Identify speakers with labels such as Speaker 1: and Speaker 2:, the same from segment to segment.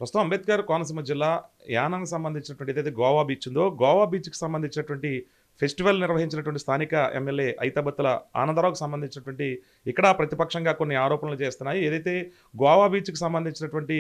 Speaker 1: ప్రస్తుతం అంబేద్కర్ కోనసీమ జిల్లా యానానికి సంబంధించినటువంటి ఏదైతే గోవా బీచ్ ఉందో, గోవా బీచ్‌కి సంబంధించినటువంటి ఫెస్టివల్ నిర్వహించినటువంటి స్థానిక ఎమ్మెల్యే ఐతాబత్తుల ఆనందరావుకి సంబంధించినటువంటి ఇక్కడ ప్రతిపక్షంగా కొన్ని ఆరోపణలు చేస్తున్నాయి. ఏదైతే గోవా బీచ్‌కి సంబంధించినటువంటి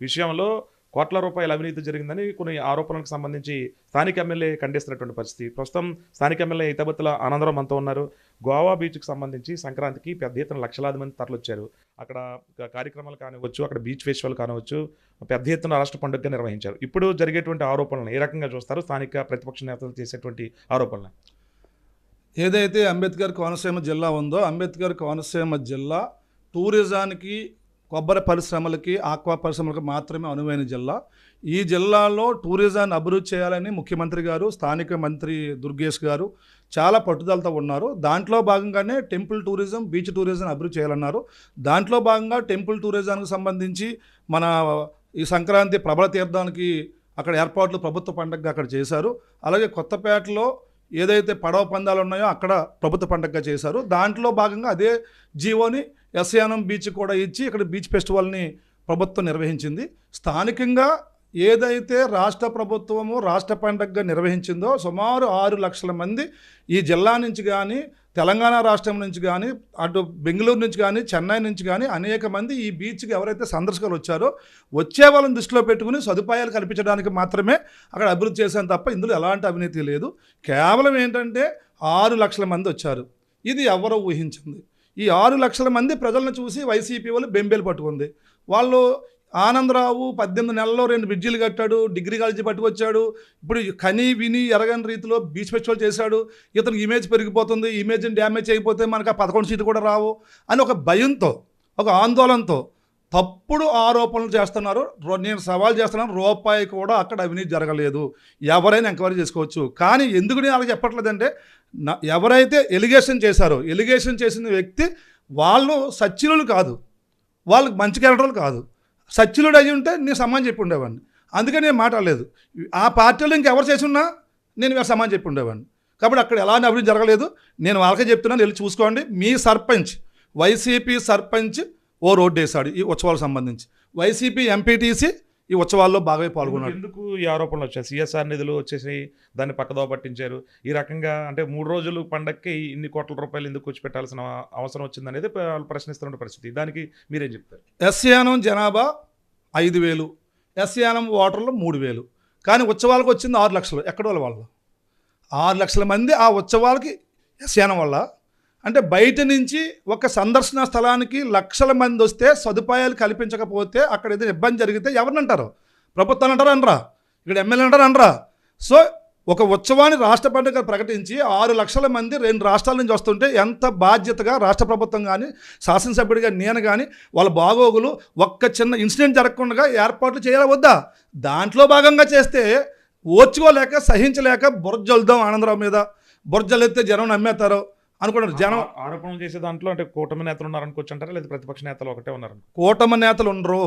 Speaker 1: విషయంలో కోట్ల రూపాయల అవినీతి జరిగిందని కొన్ని ఆరోపణలకు సంబంధించి స్థానిక ఎమ్మెల్యే ఖండిస్తున్నటువంటి పరిస్థితి. ప్రస్తుతం స్థానిక ఎమ్మెల్యే ఐతాబత్తుల ఆనందరావు మనతో ఉన్నారు. గోవా బీచ్‌కి సంబంధించి సంక్రాంతికి పెద్ద ఎత్తున లక్షలాది మంది తరలొచ్చారు. అక్కడ కార్యక్రమాలు కానివ్వచ్చు, అక్కడ బీచ్ ఫెస్టివల్ కానివ్వచ్చు, పెద్ద ఎత్తున రాష్ట్ర పండుగగా నిర్వహించారు. ఇప్పుడు జరిగేటువంటి ఆరోపణలను ఏ రకంగా చూస్తారు? స్థానిక ప్రతిపక్ష నేతలు చేసేటువంటి ఆరోపణలు
Speaker 2: ఏదైతే అంబేద్కర్ కోనసీమ జిల్లా ఉందో, అంబేద్కర్ కోనసీమ జిల్లా టూరిజానికి, కొబ్బరి పరిశ్రమలకి, ఆక్వా పరిశ్రమలకు మాత్రమే అనువైన జిల్లా. ఈ జిల్లాలో టూరిజాన్ని అభివృద్ధి చేయాలని ముఖ్యమంత్రి గారు, స్థానిక మంత్రి దుర్గేష్ గారు చాలా పట్టుదలతో ఉన్నారు. దాంట్లో భాగంగానే టెంపుల్ టూరిజం, బీచ్ టూరిజం అభివృద్ధి చేయాలన్నారు. దాంట్లో భాగంగా టెంపుల్ టూరిజానికి సంబంధించి మన ఈ సంక్రాంతి ప్రబల తీర్థానికి అక్కడ ఏర్పాట్లు ప్రభుత్వ పండుగగా అక్కడ చేశారు. అలాగే కొత్తపేటలో ఏదైతే పడవ పందాలు ఉన్నాయో అక్కడ ప్రభుత్వ పండుగగా చేశారు. దాంట్లో భాగంగా అదే జీవోని ఎస్యానం బీచ్ కూడా ఇచ్చి ఇక్కడ బీచ్ ఫెస్టివల్ని ప్రభుత్వం నిర్వహించింది. స్థానికంగా ఏదైతే రాష్ట్ర ప్రభుత్వము రాష్ట్ర పండుగగా నిర్వహించిందో సుమారు 6 లక్షల మంది ఈ జిల్లా నుంచి కానీ, తెలంగాణ రాష్ట్రం నుంచి కానీ, అటు బెంగళూరు నుంచి కానీ, చెన్నై నుంచి కానీ అనేక మంది ఈ బీచ్కి ఎవరైతే సందర్శకులు వచ్చారో వచ్చే వాళ్ళని దృష్టిలో పెట్టుకుని సదుపాయాలు కల్పించడానికి మాత్రమే అక్కడ అభివృద్ధి చేశాను తప్ప ఇందులో ఎలాంటి అవినీతి లేదు. కేవలం ఏంటంటే 6 లక్షల మంది వచ్చారు. ఇది ఎవరో ఊహించింది. ఈ 6 లక్షల మంది ప్రజలను చూసి వైసీపీ వాళ్ళు బెంబేలు పట్టుకుంది. వాళ్ళు ఆనందరావు 18 నెలల్లో 2 బ్రిడ్జిలు కట్టాడు, డిగ్రీ కాలేజీ పట్టుకొచ్చాడు, ఇప్పుడు కని విని ఎరగని రీతిలో బీచ్ ఫెస్టివల్ చేశాడు, ఇతనికి ఇమేజ్ పెరిగిపోతుంది, ఇమేజ్ని డ్యామేజ్ అయిపోతే మనకు ఆ 11 సీట్లు కూడా రావు అని ఒక భయంతో, ఒక ఆందోళనతో తప్పుడు ఆరోపణలు చేస్తున్నారు. నేను సవాల్ చేస్తున్నాను, రూపాయి కూడా అక్కడ అవినీతి జరగలేదు. ఎవరైనా ఎంక్వైరీ చేసుకోవచ్చు. కానీ ఎందుకు నేను అలా చెప్పట్లేదంటే, ఎవరైతే ఎలిగేషన్ చేశారో, ఎలిగేషన్ చేసిన వ్యక్తి వాళ్ళు సచ్చిలులు కాదు, వాళ్ళకి మంచి క్యారెక్టర్లు కాదు. సచ్చిలుడు అయ్యి ఉంటే నేను సమానం చెప్పి ఉండేవాడిని. అందుకని నేను మాట్లాడలేదు. ఆ పార్టీలో ఇంకెవరు చేసి ఉన్నా నేను సమానం చెప్పి ఉండేవాడిని. కాబట్టి అక్కడ ఎలాంటి అభివృద్ధి జరగలేదు. నేను వాళ్ళకే చెప్తున్నాను, వెళ్ళి చూసుకోండి. మీ సర్పంచ్, వైసీపీ సర్పంచ్ రోడ్డు వేశాడు ఈ ఉత్సవాలకు సంబంధించి. వైసీపీ ఎంపీటీసీ ఈ ఉత్సవాల్లో బాగా పాల్గొన్నాడు.
Speaker 1: ఎందుకు ఈ ఆరోపణలు వచ్చాయి? సిఎస్ఆర్ నిధులు వచ్చేసి దాన్ని పక్కదో పట్టించారు. ఈ రకంగా అంటే 3 రోజులు పండగకి ఇన్ని కోట్ల రూపాయలు ఎందుకు కూర్చి పెట్టాల్సిన అవసరం వచ్చిందనేది వాళ్ళు ప్రశ్నిస్తున్న పరిస్థితి. దానికి మీరేం చెప్తారు?
Speaker 2: ఎస్యానం జనాభా 5,000, ఎస్యానం ఓటర్లు 3,000, కానీ ఉత్సవాలకు వచ్చింది 6 లక్షలు. ఎక్కడ వాళ్ళు 6 లక్షల మంది ఆ ఉత్సవాలకి ఎస్యానం వల్ల అంటే బయట నుంచి ఒక సందర్శన స్థలానికి లక్షల మంది వస్తే సదుపాయాలు కల్పించకపోతే అక్కడ ఏదైనా ఇబ్బంది జరిగితే ఎవరిని అంటారు? ప్రభుత్వాన్ని అంటారా? అనరా? ఇక్కడ ఎమ్మెల్యే అంటారా? అనరా? సో ఒక ఉత్సవాన్ని రాష్ట్ర పండుగ ప్రకటించి 6 లక్షల మంది 2 రాష్ట్రాల నుంచి వస్తుంటే ఎంత బాధ్యతగా రాష్ట్ర ప్రభుత్వం కానీ, శాసనసభ్యుడిగా నేను కానీ వాళ్ళ బాగోగులు ఒక్క చిన్న ఇన్సిడెంట్ జరగకుండా ఏర్పాట్లు చేయాలా వద్దా? దాంట్లో భాగంగా చేస్తే ఓర్చుకోలేక, సహించలేక బుర్జలుద్దాం ఆనందరావు మీద, బుర్జలెత్తే జనం నమ్మేస్తారు అనుకున్నారు. జనం
Speaker 1: ఆరోపణలు చేసే దాంట్లో అంటే కూటమి నేతలు ఉన్నారనుకోవచ్చు అంటారా, లేదా ప్రతిపక్ష నేతలు ఒకటే ఉన్నారు?
Speaker 2: కూటమి నేతలు ఉండరు,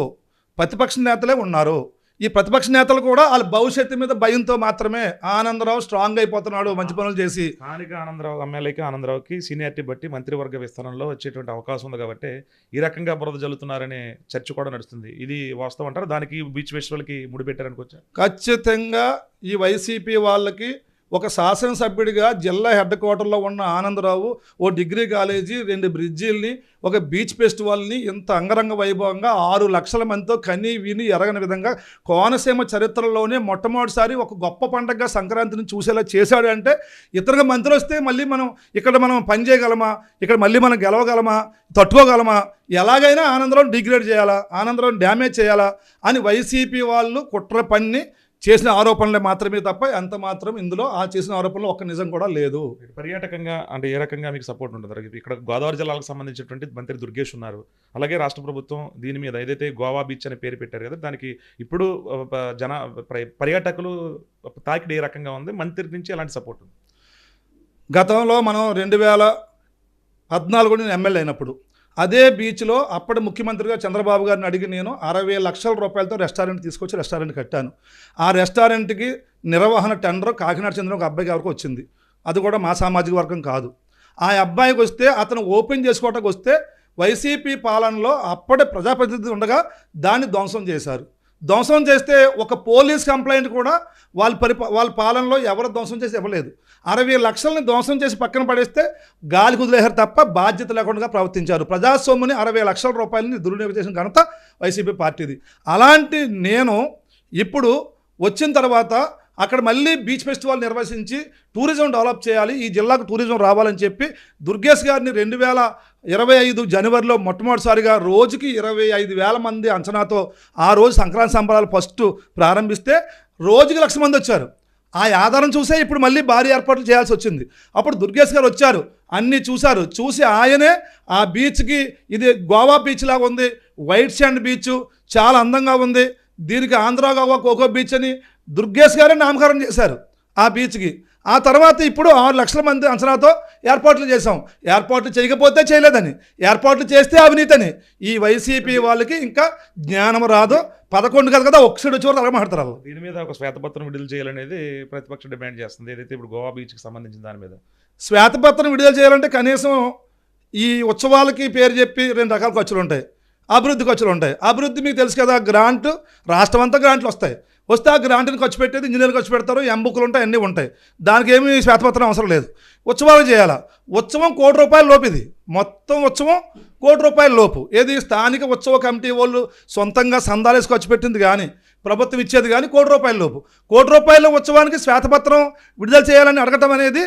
Speaker 2: ప్రతిపక్ష నేతలే ఉన్నారు. ఈ ప్రతిపక్ష నేతలు కూడా వాళ్ళ భవిష్యత్తు మీద భయంతో మాత్రమే ఆనందరావు స్ట్రాంగ్ అయిపోతున్నాడు మంచి పనులు చేసి.
Speaker 1: స్థానిక ఆనందరావు ఎమ్మెల్యేకి, ఆనందరావుకి సీనియారిటీ బట్టి మంత్రివర్గ విస్తరణలో వచ్చేటువంటి అవకాశం ఉంది కాబట్టి ఈ రకంగా బురద జల్లుతున్నారనే చర్చ కూడా నడుస్తుంది. ఇది వాస్తవం అంటారు? దానికి బీచ్ ఫెస్టివల్కి ముడిపెట్టారనుకోవచ్చు.
Speaker 2: ఖచ్చితంగా ఈ వైసీపీ వాళ్ళకి ఒక శాసనసభ్యుడిగా జిల్లా హెడ్ క్వార్టర్లో ఉన్న ఆనందరావు డిగ్రీ కాలేజీ, 2 బ్రిడ్జీల్ని, ఒక బీచ్ ఫెస్టివల్ని ఇంత అంగరంగ వైభవంగా 6 లక్షల మందితో కని విని ఎరగని విధంగా కోనసీమ చరిత్రలోనే మొట్టమొదటిసారి ఒక గొప్ప పండుగగా సంక్రాంతిని చూసేలా చేశాడు. అంటే ఇతరుగా మంత్రులు వస్తే మళ్ళీ మనం పని చేయగలమా, ఇక్కడ మళ్ళీ మనం గెలవగలమా, తట్టుకోగలమా, ఎలాగైనా ఆనందరావు డిగ్రేడ్ చేయాలా, ఆనందరావు డ్యామేజ్ చేయాలా అని వైసీపీ వాళ్ళు కుట్ర పన్ని చేసిన ఆరోపణలే మాత్రమే తప్ప ఎంత మాత్రం ఇందులో ఆ చేసిన ఆరోపణలు ఒక్క నిజం కూడా లేదు.
Speaker 1: పర్యాటకంగా అంటే ఏ రకంగా మీకు సపోర్ట్ ఉంటుంది? ఇక్కడ గోదావరి జిల్లాలకు సంబంధించినటువంటి మంత్రి దుర్గేష్ ఉన్నారు. అలాగే రాష్ట్ర ప్రభుత్వం దీని మీద ఏదైతే గోవా బీచ్ అనే పేరు పెట్టారు కదా, దానికి ఇప్పుడు పర్యాటకులు తాకిడి ఏ రకంగా ఉంది? మంత్రి నుంచి ఎలాంటి సపోర్ట్ ఉంది?
Speaker 2: గతంలో మనం 2014 నేను ఎమ్మెల్యే అయినప్పుడు అదే బీచ్లో అప్పటి ముఖ్యమంత్రిగా చంద్రబాబు గారిని అడిగి నేను 60 లక్షల రూపాయలతో రెస్టారెంట్ తీసుకొచ్చి రెస్టారెంట్ కట్టాను. ఆ రెస్టారెంట్కి నిర్వహణ టెండర్ కాకినాడ చెందిన ఒక అబ్బాయికి ఎవరికి వచ్చింది. అది కూడా మా సామాజిక వర్గం కాదు. ఆ అబ్బాయికి వస్తే అతను ఓపెన్ చేసుకోవటానికి వస్తే వైసీపీ పాలనలో అప్పటి ప్రజాప్రతినిధి ఉండగా దాన్ని ధ్వంసం చేశారు. ధ్వంసం చేస్తే ఒక పోలీస్ కంప్లైంట్ కూడా వాళ్ళ పాలనలో ఎవరు ధ్వంసం చేసి ఇవ్వలేదు. 60 లక్షలని ధ్వంసం చేసి పక్కన పడేస్తే గాలి కుదిలేశారు తప్ప బాధ్యత లేకుండా ప్రవర్తించారు. ప్రజాస్వామ్యాన్ని 60 లక్షల రూపాయలని దుర్వినియోగం చేసిన ఘనత వైసీపీ పార్టీది. అలాంటి నేను ఇప్పుడు వచ్చిన తర్వాత అక్కడ మళ్ళీ బీచ్ ఫెస్టివల్ నిర్వహించి టూరిజం డెవలప్ చేయాలి, ఈ జిల్లాకు టూరిజం రావాలని చెప్పి దుర్గేష్ గారిని 2025 జనవరిలో మొట్టమొదటిసారిగా రోజుకి 25,000 మంది అంచనాతో ఆ రోజు సంక్రాంతి సంబరాలు ఫస్ట్ ప్రారంభిస్తే రోజుకి 1,00,000 మంది వచ్చారు. ఆ ఆధారం చూసే ఇప్పుడు మళ్ళీ భారీ ఏర్పాట్లు చేయాల్సి వచ్చింది. అప్పుడు దుర్గేష్ గారు వచ్చారు, అన్నీ చూశారు. చూసి ఆయనే ఆ బీచ్కి ఇది గోవా బీచ్ లాగా ఉంది, వైట్ శాండ్ బీచ్ చాలా అందంగా ఉంది, దీనికి ఆంధ్ర గోవా కోకో బీచ్ అని దుర్గేష్ గారే నామకరణం చేశారు ఆ బీచ్కి. ఆ తర్వాత ఇప్పుడు 6 లక్షల మంది అంచనాతో ఏర్పాట్లు చేశాం. ఏర్పాట్లు చేయకపోతే చేయలేదని, ఏర్పాట్లు చేస్తే అవినీతని. ఈ వైసీపీ వాళ్ళకి ఇంకా జ్ఞానం రాదు. 11 కదా ఒక్కసారి వచ్చి వరకు మాట్లాడతారు.
Speaker 1: దీని మీద ఒక శ్వేతపత్రం విడుదల చేయాలనేది ప్రతిపక్షం డిమాండ్ చేస్తుంది, ఏదైతే ఇప్పుడు గోవా బీచ్కి సంబంధించిన దాని మీద.
Speaker 2: శ్వేతపత్రం విడుదల చేయాలంటే కనీసం ఈ ఉత్సవాలకి పేరు చెప్పి 2 రకాల ఖర్చులు ఉంటాయి, అభివృద్ధి ఖర్చులు ఉంటాయి. అభివృద్ధి మీకు తెలుసు కదా, గ్రాంట్ రాష్ట్రం అంతా గ్రాంట్లు వస్తాయి. వస్తే ఆ గ్రాంట్ని ఖర్చు పెట్టేది ఇంజనీర్లు ఖర్చు పెడతారు, ఎంబుకులు ఉంటాయి, అన్నీ ఉంటాయి. దానికి ఏమీ శ్వేతపత్రం అవసరం లేదు. ఉత్సవాలు చేయాలా, ఉత్సవం ₹1,00,00,000 లోపు, ఇది మొత్తం ఉత్సవం ₹1,00,00,000 లోపు. ఏది స్థానిక ఉత్సవ కమిటీ వాళ్ళు సొంతంగా సందాలేసి ఖర్చు పెట్టింది కానీ ప్రభుత్వం ఇచ్చేది కానీ ₹1,00,00,000 లోపు. ₹1,00,00,000 ఉత్సవానికి శ్వేతపత్రం విడుదల చేయాలని అడగటం అనేది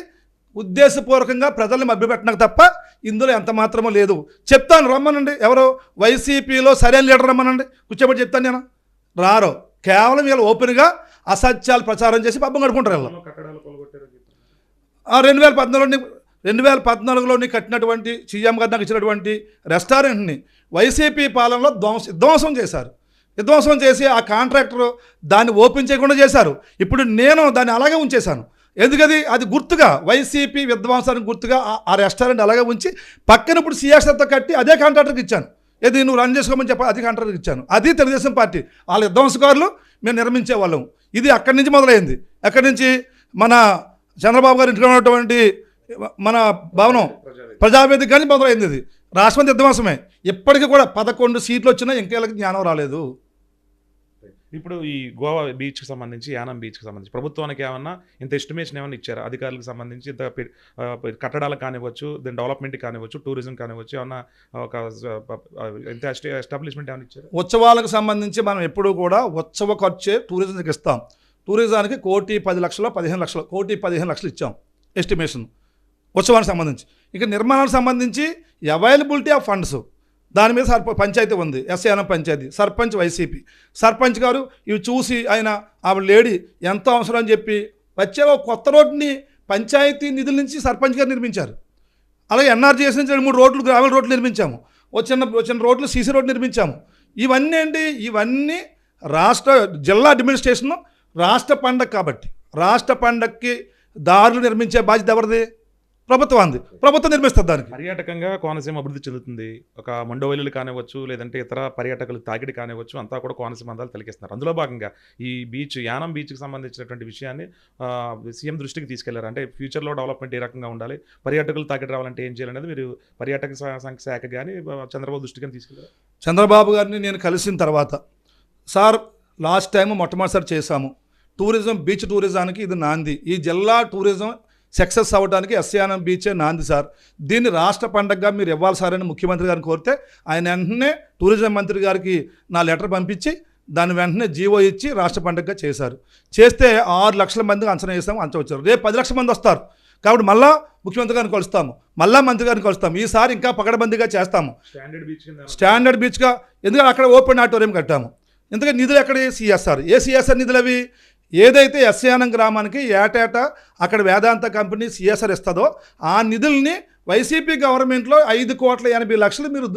Speaker 2: ఉద్దేశపూర్వకంగా ప్రజల్ని మభ్యపెట్టడానికి తప్ప ఇందులో ఎంత మాత్రమో లేదు. చెప్తాను, రమ్మనండి, ఎవరో వైసీపీలో సరైన లీడర్ రమ్మనండి, కూర్చోబెట్టి చెప్తాను నేను. రారో, కేవలం వీళ్ళు ఓపెన్గా అసత్యాలు ప్రచారం చేసి పబ్బం గడుపుకుంటారు. వీళ్ళు 2014లోని కట్టినటువంటి సీఎం గారు నాకు ఇచ్చినటువంటి రెస్టారెంట్ని వైసీపీ పాలనలో విధ్వంసం చేశారు. విధ్వంసం చేసి ఆ కాంట్రాక్టర్ దాన్ని ఓపెన్ చేయకుండా చేశారు. ఇప్పుడు నేను దాన్ని అలాగే ఉంచేశాను. ఎందుకది అది గుర్తుగా వైసీపీ విధ్వంసానికి గుర్తుగా ఆ రెస్టారెంట్ అలాగే ఉంచి పక్కన ఇప్పుడు సిఎస్ఆర్తో కట్టి అదే కాంట్రాక్టర్కి ఇచ్చాను. ఏది నువ్వు రన్ చేసుకోమని చెప్పి అది కాంట్రాక్టర్కి ఇచ్చాను. అది తెలుగుదేశం పార్టీ వాళ్ళ విధ్వంసకారులు మేము నిర్మించే వాళ్ళం. ఇది అక్కడి నుంచి మొదలైంది. అక్కడి నుంచి మన చంద్రబాబు గారు ఇంటికి ఉన్నటువంటి మన భవనం ప్రజావేదిక కానీ మొదలైంది. ఇది రాష్ట్రపతి విధ్వంసమే. ఇప్పటికీ కూడా 11 సీట్లు వచ్చినా ఇంకేళ్ళకి జ్ఞానం రాలేదు.
Speaker 1: ఇప్పుడు ఈ గోవా బీచ్కి సంబంధించి, యానం బీచ్కి సంబంధించి ప్రభుత్వానికి ఏమన్నా ఇంత ఎస్టిమేషన్ ఏమన్నా ఇచ్చారు అధికారులకు సంబంధించి? ఇంత కట్టడాలకు కానివ్వచ్చు, దాని డెవలప్మెంట్ కానివ్వచ్చు, టూరిజం కానివ్వచ్చు, ఏమన్నా ఒక ఇంత ఎస్టాబ్లిష్మెంట్ ఏమైనా ఇచ్చారు?
Speaker 2: ఉత్సవాలకు సంబంధించి మనం ఎప్పుడూ కూడా ఉత్సవ ఖర్చే టూరిజంకి ఇస్తాం. టూరిజానికి 1,10,00,000 15 లక్షలు 1,15 లక్షలు ఇచ్చాం ఎస్టిమేషన్ ఉత్సవానికి సంబంధించి. ఇక నిర్మాణానికి సంబంధించి అవైలబిలిటీ ఆఫ్ ఫండ్స్ దాని మీద పంచాయతీ ఉంది, ఎస్యానం పంచాయతీ, సర్పంచ్ వైసీపీ. సర్పంచ్ గారు ఇవి చూసి ఆయన ఆవిడ లేడీ ఎంతో అవసరం అని చెప్పి వచ్చే ఒక కొత్త రోడ్ని పంచాయతీ నిధుల నుంచి సర్పంచ్ గారు నిర్మించారు. అలాగే ఎన్ఆర్జీఎస్ నుంచి 2-3 రోడ్లు, గ్రావెల్ రోడ్లు నిర్మించాము. చిన్న రోడ్లు, సీసీ రోడ్లు నిర్మించాము. ఇవన్నీ ఏంటి, ఇవన్నీ జిల్లా అడ్మినిస్ట్రేషన్ రాష్ట్ర పండగ కాబట్టి రాష్ట్ర పండగకి దారులు నిర్మించే బాధ్యత ఎవరిది? ప్రభుత్వాన్ని. ప్రభుత్వం నిర్మిస్తుంది. దానికి
Speaker 1: పర్యాటకంగా కోనసీమ అభివృద్ధి చెందుతుంది. ఒక మండవల్లులు కానివ్వచ్చు, లేదంటే ఇతర పర్యాటకులు తాకిడి కానివ్వచ్చు, అంతా కూడా కోనసీమ అందాలు తొలగిస్తున్నారు. అందులో భాగంగా ఈ బీచ్, యానం బీచ్కి సంబంధించినటువంటి విషయాన్ని సీఎం దృష్టికి తీసుకెళ్లారు. అంటే ఫ్యూచర్లో డెవలప్మెంట్ ఏ రకంగా ఉండాలి, పర్యాటకులు తాకిడి రావాలంటే ఏం చేయాలనేది మీరు పర్యాటక శాఖ కానీ చంద్రబాబు దృష్టికి కానీ తీసుకెళ్లారు?
Speaker 2: చంద్రబాబు గారిని నేను కలిసిన తర్వాత, సార్ లాస్ట్ టైం మొట్టమొదటిసారి చేశాము టూరిజం, బీచ్ టూరిజానికి ఇది నాంది. ఈ జిల్లా టూరిజం సక్సెస్ అవ్వడానికి ఎస్యానం బీచే నాంది సార్. దీన్ని రాష్ట్ర పండగగా మీరు ఇవ్వాలి సార్ అని ముఖ్యమంత్రి గారిని కోరితే ఆయన వెంటనే టూరిజం మంత్రి గారికి నా లెటర్ పంపించి దాన్ని వెంటనే జీవో ఇచ్చి రాష్ట్ర పండగగా చేశారు. చేస్తే 6 లక్షల మందికి అంచనా వేసాము, అంచనా వచ్చారు. రేపు 10 లక్షల మంది వస్తారు. కాబట్టి మళ్ళా ముఖ్యమంత్రి గారిని కలుస్తాము, మళ్ళా మంత్రి గారిని కలుస్తాము. ఈసారి ఇంకా పకడ్బందీగా చేస్తాము, స్టాండర్డ్ బీచ్గా. ఎందుకంటే అక్కడ ఓపెన్ ఆడిటోరియం కట్టాము. ఎందుకంటే నిధులు ఎక్కడ? సిఎస్ఆర్. ఏ సిఎస్ఆర్ నిధులు అవి? ఏదైతే ఎస్యానం గ్రామానికి ఏటేటా అక్కడ వేదాంత కంపెనీ సిఎస్ఆర్ ఇస్తుందో ఆ నిధుల్ని వైసీపీ గవర్నమెంట్లో 5,80,00,000 మీరు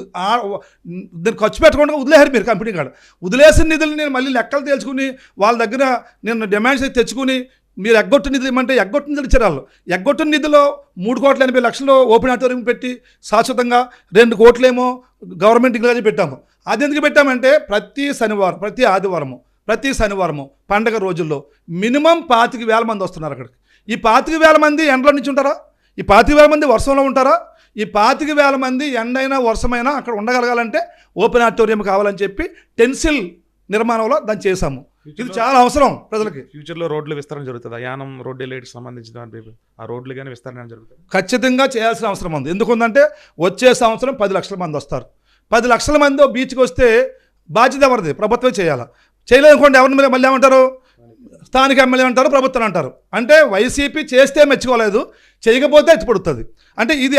Speaker 2: దీన్ని ఖర్చు పెట్టకుండా వదిలేశారు. మీరు కంపెనీ కాడ వదిలేసిన నిధులు నేను మళ్ళీ లెక్కలు తేల్చుకుని వాళ్ళ దగ్గర నేను డిమాండ్స్ అయితే తెచ్చుకుని మీరు ఎగ్గొట్టు నిధులు ఇవ్వమంటే ఎగ్గొట్టు నిధులు ఇచ్చారు వాళ్ళు. ఎగ్గొట్టిన నిధులు 3,80,00,000 ఓపెన్ ఆడిటోరియం పెట్టి శాశ్వతంగా 2 కోట్లేమో గవర్నమెంట్ ఇంగ్లాజీ పెట్టాము. అది ఎందుకు పెట్టామంటే ప్రతి శనివారం, ప్రతి ఆదివారము, ప్రతి శనివారము పండగ రోజుల్లో మినిమం 25,000 మంది వస్తున్నారు అక్కడికి. ఈ 25,000 మంది ఎండలో నుంచి ఉంటారా? ఈ 25,000 మంది వర్షంలో ఉంటారా? ఈ 25,000 మంది ఎండైనా వర్షమైనా అక్కడ ఉండగలగాలంటే ఓపెన్ ఆడిటోరియం కావాలని చెప్పి టెన్సిల్ నిర్మాణంలో దాన్ని చేశాము. ఇది చాలా అవసరం ప్రజలకి.
Speaker 1: ఫ్యూచర్లో రోడ్లు విస్తరణ జరుగుతుంది. యానం రోడ్డు ఎలైట్కి సంబంధించిన దాని ఆ రోడ్లు కానీ విస్తరణ జరుగుతుంది.
Speaker 2: ఖచ్చితంగా చేయాల్సిన అవసరం ఉంది. ఎందుకంటే వచ్చే సంవత్సరం 10 లక్షల మంది వస్తారు. 10 లక్షల మంది బీచ్కి వస్తే బాధ్యత ఎవరిది? ప్రభుత్వమే చేయాలి. చేయలేదనుకోండి ఎవరిని మళ్ళీ ఏమంటారు? స్థానిక ఎమ్మెల్యే అంటారు, ప్రభుత్వం అంటారు. అంటే వైసీపీ చేస్తే మెచ్చుకోలేదు, చేయకపోతే ఎత్తిపడుతుంది. అంటే ఇది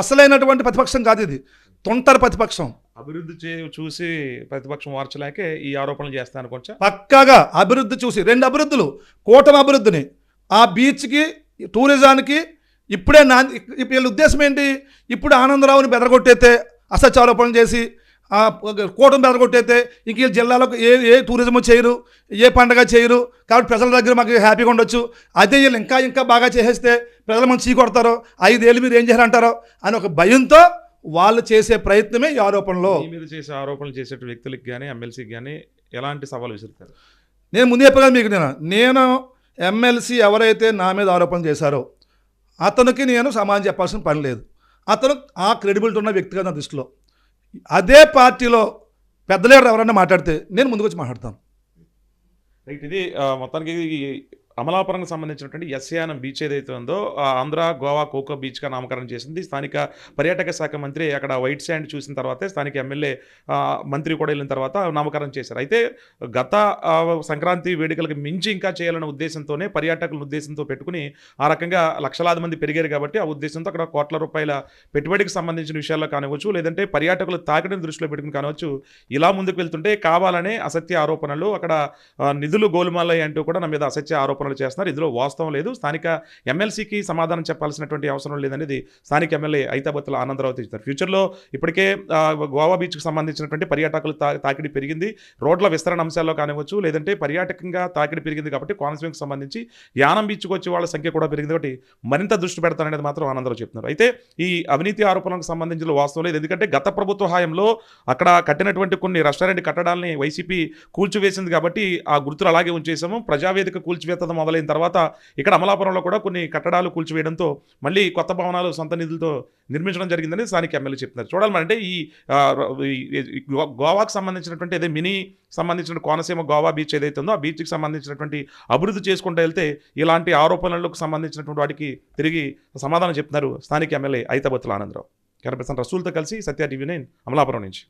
Speaker 2: అసలైనటువంటి ప్రతిపక్షం కాదు, ఇది తొంటరి ప్రతిపక్షం.
Speaker 1: అభివృద్ధి చూసి ప్రతిపక్షం వార్చలేకే ఈ ఆరోపణలు చేస్తాను కొంచెం.
Speaker 2: పక్కాగా అభివృద్ధి చూసి 2 అభివృద్ధులు, కూటమి అభివృద్ధిని ఆ బీచ్కి టూరిజానికి ఇప్పుడే వీళ్ళ ఉద్దేశం ఏంటి? ఇప్పుడు ఆనందరావుని బెదరగొట్టయితే, అసత్య ఆరోపణలు చేసి కూటమి బెదరగొట్టయితే ఇంక ఈ జిల్లాలో ఏ టూరిజం చేయరు, ఏ పండగ చేయరు, కాబట్టి ప్రజల దగ్గర మాకు హ్యాపీగా ఉండొచ్చు. అదే వీళ్ళు ఇంకా బాగా చేసేస్తే ప్రజలు మనం చీకొడతారో, 5 ఏళ్ళు మీరు ఏం చేయాలంటారో అని ఒక భయంతో వాళ్ళు చేసే ప్రయత్నమే ఈ ఆరోపణలో.
Speaker 1: మీరు చేసే ఆరోపణలు చేసే వ్యక్తులకి కానీ ఎమ్మెల్సీకి కానీ ఎలాంటి సవాలు విసురుతారు?
Speaker 2: నేను ముందే చెప్పగానే మీకు నేను ఎమ్మెల్సీ ఎవరైతే నా మీద ఆరోపణలు చేశారో అతనికి నేను సమాధానం చెప్పాల్సిన పని లేదు. అతను ఆ క్రెడిబిలిటీ ఉన్న వ్యక్తిగా నా దృష్టిలో. అదే పార్టీలో పెద్ద లీడర్ ఎవరైనా మాట్లాడితే నేను ముందుకు వచ్చి మాట్లాడతాను.
Speaker 1: రైట్. ఇది మొత్తానికి అమలాపురంకి సంబంధించినటువంటి ఎస్యానం బీచ్ ఏదైతే ఉందో ఆంధ్ర గోవా కోకో బీచ్గా నామకరణం చేసింది. స్థానిక పర్యాటక శాఖ మంత్రి అక్కడ వైట్ శాండ్ చూసిన తర్వాతే స్థానిక ఎమ్మెల్యే మంత్రి కూడా వెళ్ళిన తర్వాత నామకరణం చేశారు. అయితే గత సంక్రాంతి వేడుకలకు మించి ఇంకా చేయాలన్న ఉద్దేశంతోనే పర్యాటకుల ఉద్దేశంతో పెట్టుకుని ఆ రకంగా లక్షలాది మంది పెరిగారు కాబట్టి ఆ ఉద్దేశంతో అక్కడ కోట్ల రూపాయల పెట్టుబడికి సంబంధించిన విషయాల్లో కానివచ్చు, లేదంటే పర్యాటకులు తాకిడిని దృష్టిలో పెట్టుకుని కానివచ్చు, ఇలా ముందుకు వెళ్తుంటే కావాలనే అసత్య ఆరోపణలు, అక్కడ నిధులు గోలుమాలయ్య అంటూ కూడా నా మీద అసత్య ఆరోపణలు చేస్తున్నారు. ఇందులో వాస్తవం లేదు. స్థానిక ఎమ్మెల్సీకి సమాధానం చెప్పాల్సినటువంటి అవసరం లేదనేది స్థానిక ఎమ్మెల్యే ఐతాబత్తుల ఆనందరావు చెప్తారు. ఫ్యూచర్లో ఇప్పటికే గోవా బీచ్కి సంబంధించినటువంటి పర్యాటకులు తాకిడి పెరిగింది. రోడ్ల విస్తరణ అంశాల్లో కానివచ్చు, లేదంటే పర్యాటకంగా తాకిడి పెరిగింది కాబట్టి కోనసీమకు సంబంధించి యానం బీచ్కి వచ్చే వాళ్ళ సంఖ్య కూడా పెరిగింది కాబట్టి మరింత దృష్టి పెడతారనేది మాత్రం ఆనందరావు చెప్తున్నారు. అయితే ఈ అవినీతి ఆరోపణలకు సంబంధించిన వాస్తవం లేదు. ఎందుకంటే గత ప్రభుత్వ హయాంలో అక్కడ కట్టినటువంటి కొన్ని రెస్టారెంట్ కట్టడాలని వైసీపీ కూల్చివేసింది కాబట్టి ఆ గుర్తులు అలాగే ఉంచేసాము. ప్రజావేదిక కూల్చివేత మొదలైన తర్వాత ఇక్కడ అమలాపురంలో కూడా కొన్ని కట్టడాలు కూల్చివేయడంతో మళ్ళీ కొత్త భవనాలు సొంత నిధులతో నిర్మించడం జరిగిందని స్థానిక ఎమ్మెల్యే చెప్తున్నారు. చూడాలి మరి. అంటే ఈ గోవాకు సంబంధించినటువంటి అదే మినీ సంబంధించిన కోనసీమ గోవా బీచ్ ఏదైతే ఉందో ఆ బీచ్కి సంబంధించినటువంటి అభివృద్ధి చేసుకుంటూ వెళ్తే ఇలాంటి ఆరోపణలకు సంబంధించినటువంటి వాటికి తిరిగి సమాధానం చెప్తున్నారు స్థానిక MLA Aithabathula Anandarao. Camera person రసూల్తో కలిసి సత్య టీవీ 9 అమలాపురం నుంచి.